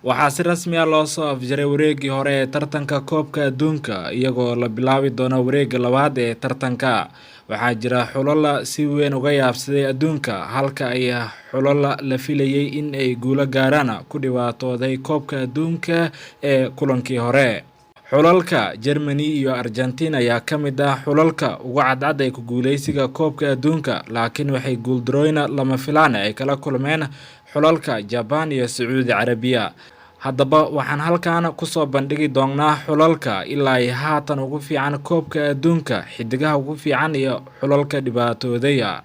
waxaa si rasmi ah loo soo afjaray wareegii hore ee tartanka koobka adduunka iyagoo la bilaabi doona wareegga labaad ee tartanka. Waxaa jira xulal si weyn uga yaabsaday adduunka halka ay xulal la filayay in ay guulo gaaraan ku dhibaatooday koobka adduunka ee kulankii hore. Xulalka Germany iyo Argentina ayaa ka mid ah xulalka ugu cadcad ee ku guuleysiga koobka adduunka, laakiin waxay guuldarooyin lama filaan ay kala kulmeen xulalka Japan iyo Sacuudi Carabiya. Haddaba waxaan halkan ku soo bandhigi doonaa xulalka ilaa ay haatan ugu fiican koobka adduunka, xidigaha ugu fiican iyo xulalka dhibaatoodaya.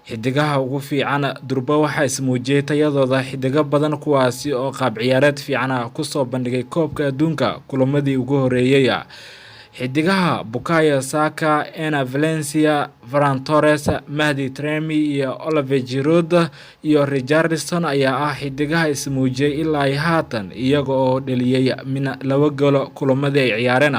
Xidigaha ugu fiican durba waxaa ismuujiyay tayadooda xidiga badan kuwaasi oo qaab ciyaareed fiican ku soo bandhigay koobka adduunka kulamadii ugu horeeyay. Xidigaha Bukayo Saka, Enner Valencia, Ferran Torres, Mehdi Taremi iyo Olivier Giroud iyo Richarlison ayaa ah xidigaha ismuujiyay ilaa ay haatan iyaga oo dhaliyay min 2 gool kulamadii ay ciyaareen.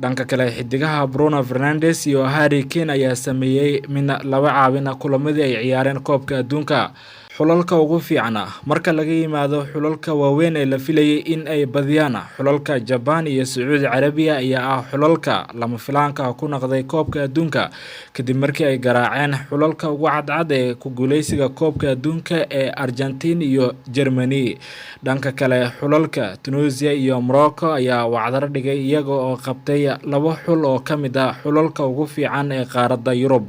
Dhanka kale xidigaha Bruno Fernandes iyo Harry Kane ayaa sameeyay min 2 caawin kulamadii ay ciyaareen koobka adduunka. Xulalka ugu fiican marka laga yimaado xulalka waaweyn ee la filayay in ay badiyaan, xulalka Japan iyo Sacuudi Carabiya ayaa ah xulalka lama filaanka ku noqday koobka adduunka kadib markii ay garaaceen xulalka ugu cadcad ee ku guuleysiga koobka adduunka ee Argentina iyo Germany. Dhanka kale xulalka Tunisia iyo Morocco ayaa wacdar dhigay iyaga oo qabtay 2 xul oo ka mid ah xulalka ugu fiican ee qaaradda Yurub.